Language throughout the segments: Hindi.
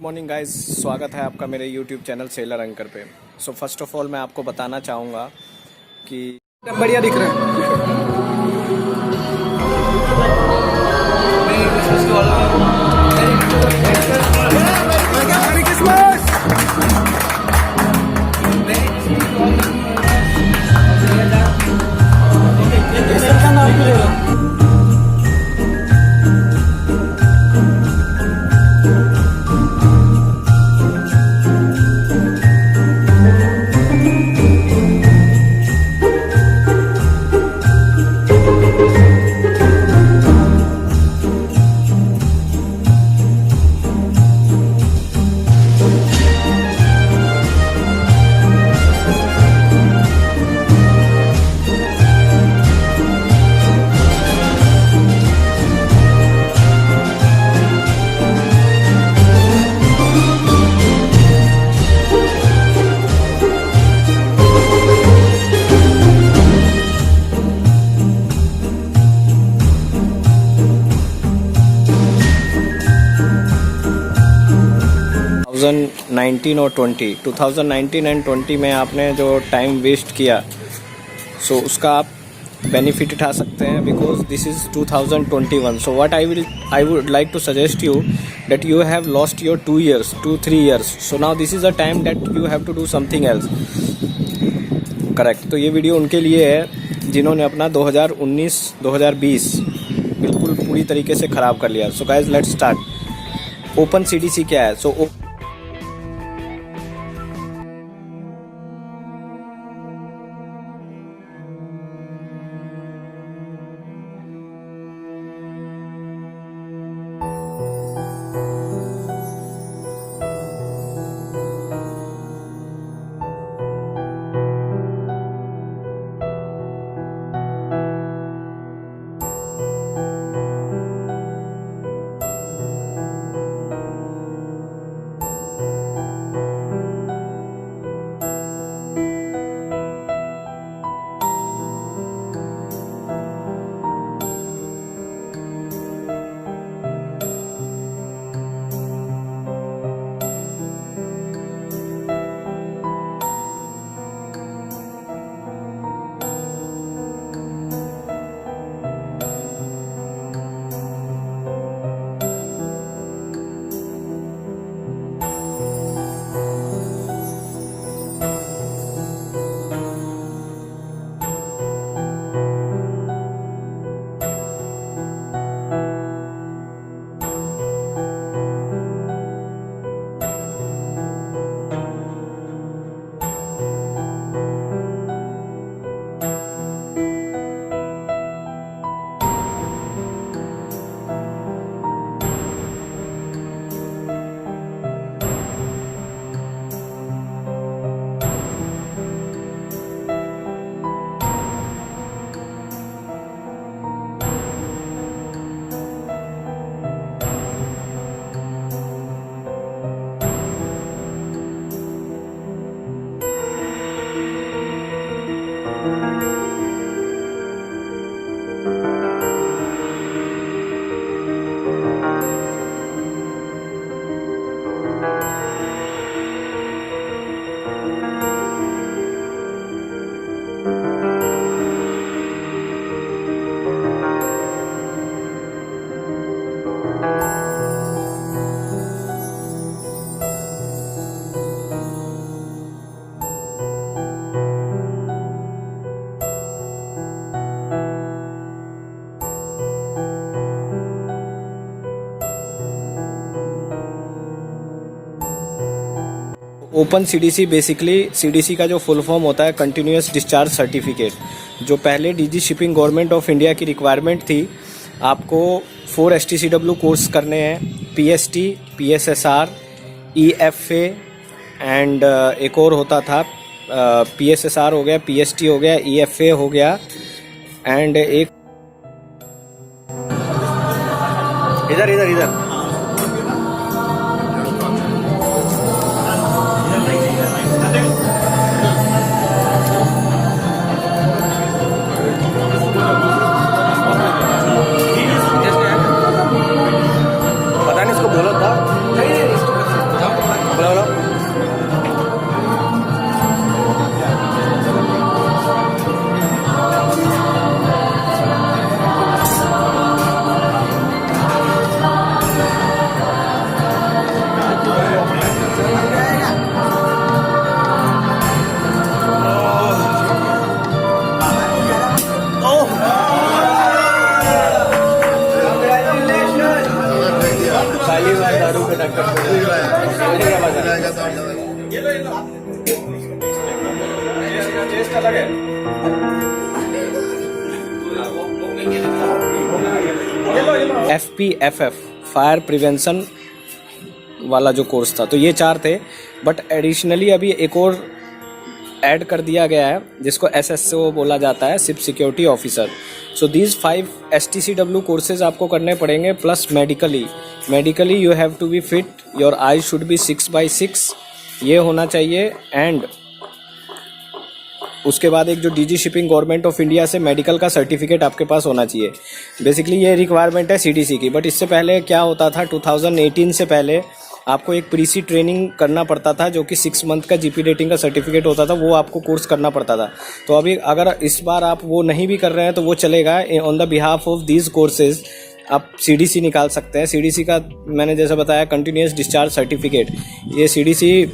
गुड मॉर्निंग गाइस, स्वागत है आपका मेरे यूट्यूब चैनल सेलर एंकर पे। सो फर्स्ट ऑफ ऑल मैं आपको बताना चाहूँगा कि बढ़िया दिख रहा है। 2019 और 2019 एंड 20 में आपने जो टाइम वेस्ट किया, सो उसका आप बेनिफिट उठा सकते हैं, because this is 2021. So what I would like to suggest you that you have lost your 2-3 years. So now this is a time that you have to do something else. Correct. तो ये वीडियो उनके लिए है जिन्होंने अपना 2019-2020 बिल्कुल पूरी तरीके से ख़राब कर लिया. So guys let's start. Open CDC क्या है? So open CDC basically CDC का जो फुल फॉर्म होता है कंटिन्यूस डिस्चार्ज सर्टिफिकेट, जो पहले DG shipping government of India की रिक्वायरमेंट थी. आपको 4 STCW कोर्स करने हैं, PST, PSSR, EFA एंड एक और होता था, PSSR हो गया, PST हो गया, EFA हो गया एंड एक इधर इधर इधर पता नहीं इसको बोला था टेस्ट अलग है। FPFF फायर प्रिवेंशन वाला जो कोर्स था, तो ये 4 थे, बट एडिशनली अभी एक और ऐड कर दिया गया है जिसको SSO बोला जाता है, ship security officer. So these 5 STCW courses आपको करने पड़ेंगे, plus medically you have to be fit, your eye should be 6/6 ये होना चाहिए, एंड उसके बाद एक जो DG shipping government of India से मेडिकल का सर्टिफिकेट आपके पास होना चाहिए। बेसिकली ये रिक्वायरमेंट है CDC की, बट इससे पहले क्या होता था, 2018 से पहले आपको एक प्रीसी ट्रेनिंग करना पड़ता था जो कि 6 मंथ का GP रेटिंग का सर्टिफिकेट होता था, वो आपको कोर्स करना पड़ता था। तो अभी अगर इस बार आप वो नहीं भी कर रहे हैं तो वो चलेगा। On the behalf of these courses आप CDC निकाल सकते हैं। CDC का मैंने जैसा बताया कंटिन्यूस डिस्चार्ज सर्टिफिकेट, ये CDC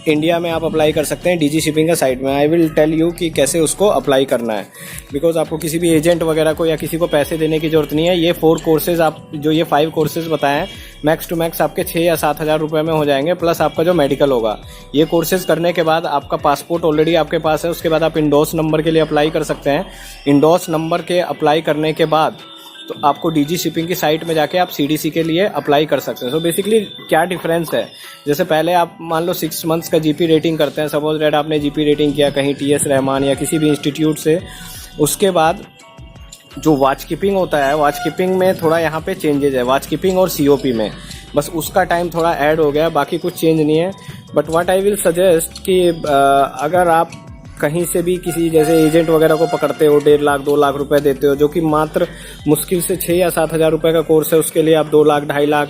इंडिया में आप अप्लाई कर सकते हैं DG शिपिंग का साइट में। आई विल टेल यू कि कैसे उसको अप्लाई करना है, बिकॉज आपको किसी भी एजेंट वगैरह को या किसी को पैसे देने की जरूरत नहीं है। ये 4 कोर्सेज आप जो ये 5 कोर्सेज बताए हैं, मैक्स टू मैक्स आपके 6 या 7 हज़ार रुपये में हो जाएंगे, प्लस आपका जो मेडिकल होगा। ये कोर्सेज करने के बाद आपका पासपोर्ट ऑलरेडी आपके पास है, उसके बाद आप इंडोर्स नंबर के लिए अप्लाई कर सकते हैं। इंडोर्स नंबर के अप्लाई करने के बाद तो आपको DG शिपिंग की साइट में जाके आप CDC के लिए अप्लाई कर सकते हैं। सो बेसिकली क्या डिफरेंस है, जैसे पहले आप मान लो 6 मंथ्स का GP रेटिंग करते हैं, सपोज दैट आपने GP रेटिंग किया कहीं TS रहमान या किसी भी इंस्टीट्यूट से, उसके बाद जो वॉच कीपिंग होता है, वॉच कीपिंग में थोड़ा यहाँ पे चेंजेज है, वॉच कीपिंग और COP में बस उसका टाइम थोड़ा ऐड हो गया, बाकी कुछ चेंज नहीं है। But what I will suggest कि अगर आप कहीं से भी किसी जैसे एजेंट वगैरह को पकड़ते हो, 1.5 लाख 2 लाख रुपए देते हो, जो कि मात्र मुश्किल से 6 या 7 हज़ार रुपये का कोर्स है, उसके लिए आप 2 लाख 2.5 लाख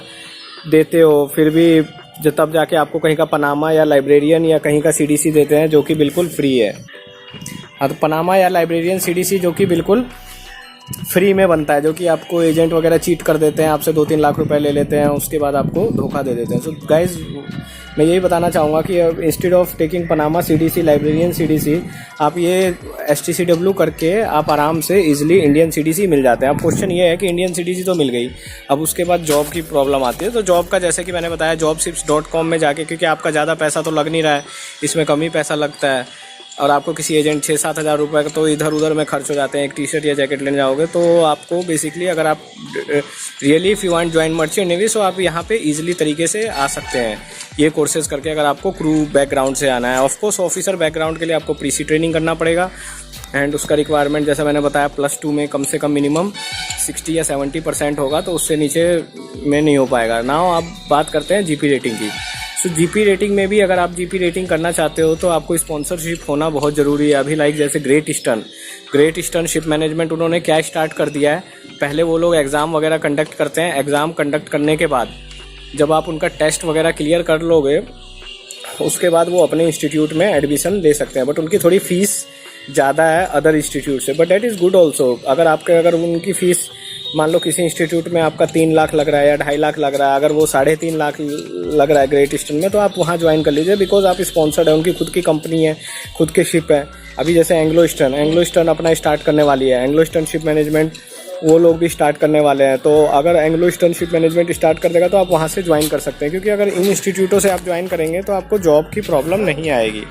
देते हो, फिर भी तब जाके आपको कहीं का पनामा या लाइब्रेरियन या कहीं का CDC देते हैं जो कि बिल्कुल फ्री है। हाँ, तो पनामा या लाइब्रेरियन CDC जो कि बिल्कुल फ्री में बनता है, जो कि आपको एजेंट वगैरह चीट कर देते हैं, आपसे 2-3 लाख रुपए ले लेते हैं, उसके बाद आपको धोखा दे देते हैं। सो गाइज मैं यही बताना चाहूँगा कि instead of taking Panama CDC, librarian CDC, आप ये STCW करके आप आराम से इजीली इंडियन CDC मिल जाते हैं। अब क्वेश्चन ये है कि इंडियन CDC तो मिल गई, अब उसके बाद जॉब की प्रॉब्लम आती है। तो जॉब का जैसे कि मैंने बताया jobsips.com में जाके, क्योंकि आपका ज़्यादा पैसा तो लग नहीं रहा है, इसमें कम ही पैसा लगता है, और आपको किसी एजेंट 6-7 हज़ार रुपये का तो इधर उधर में खर्च हो जाते हैं। एक टी-शर्ट या जैकेट लेने जाओगे तो आपको बेसिकली, अगर आप really if you want join merchant navy, so आप यहाँ पे इजीली तरीके से आ सकते हैं ये कोर्सेज करके, अगर आपको क्रू बैकग्राउंड से आना है। ऑफकोर्स ऑफिसर बैकग्राउंड के लिए आपको प्रीसी ट्रेनिंग करना पड़ेगा, एंड उसका रिक्वायरमेंट जैसा मैंने बताया +2 में कम से कम मिनिमम 60 या 70% होगा, तो उससे नीचे में नहीं हो पाएगा। नाउ आप बात करते हैं GP रेटिंग की। सो GP रेटिंग में भी अगर आप GP रेटिंग करना चाहते हो तो आपको स्पॉन्सरशिप होना बहुत ज़रूरी है। अभी लाइक जैसे ग्रेट ईस्टर्न शिप मैनेजमेंट, उन्होंने क्या स्टार्ट कर दिया है, पहले वो लोग एग्ज़ाम वगैरह कंडक्ट करते हैं, एग्ज़ाम कंडक्ट करने के बाद जब आप उनका टेस्ट वगैरह क्लियर कर लोगे, उसके बाद वो अपने इंस्टीट्यूट में एडमिशन ले सकते हैं। बट उनकी थोड़ी फ़ीस ज़्यादा है अदर इंस्टीट्यूट से, but that is good also. अगर उनकी फ़ीस मान लो किसी इंस्टीट्यूट में आपका 3 लाख लग रहा है या 2.5 लाख लग रहा है, अगर वो 3.5 लाख लग रहा है ग्रेट ईस्टर्न में, तो आप वहाँ ज्वाइन कर लीजिए, बिकॉज आप स्पॉन्सर्ड है, उनकी खुद की कंपनी है, खुद के शिप है। अभी जैसे एंग्लो ईस्टर्न अपना स्टार्ट करने वाली है, एंग्लो ईस्टर्न शिप मैनेजमेंट वो लोग भी स्टार्ट करने वाले हैं। तो अगर Anglo eastern ship management start कर देगा तो आप वहाँ से ज्वाइन कर सकते हैं, क्योंकि अगर इन इंस्टीट्यूटों से आप ज्वाइन करेंगे तो आपको जॉब की प्रॉब्लम नहीं आएगी।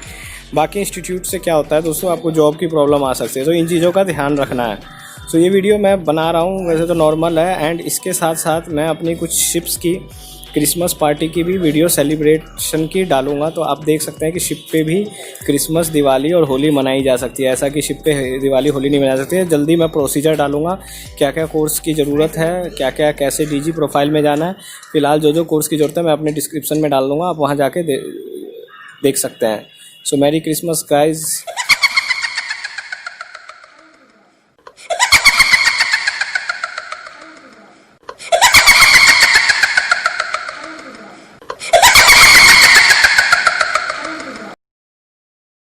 बाकी इंस्टीट्यूट से क्या होता है दोस्तों, आपको जॉब की प्रॉब्लम आ सकती है, तो इन चीज़ों का ध्यान रखना है। सो ये वीडियो मैं बना रहा हूँ, वैसे तो नॉर्मल है, एंड इसके साथ साथ मैं अपनी कुछ शिप्स की क्रिसमस पार्टी की भी वीडियो सेलिब्रेशन की डालूंगा, तो आप देख सकते हैं कि शिप पे भी क्रिसमस, दिवाली और होली मनाई जा सकती है। ऐसा कि शिप पे दिवाली होली नहीं मना सकती है। जल्दी मैं प्रोसीजर डालूंगा, क्या क्या कोर्स की ज़रूरत है, क्या क्या कैसे DG प्रोफाइल में जाना है। फिलहाल जो कोर्स की ज़रूरत है मैं अपने डिस्क्रिप्शन में डाल दूँगा, आप वहाँ जाके देख सकते हैं। सो मैरी क्रिसमस गाइज।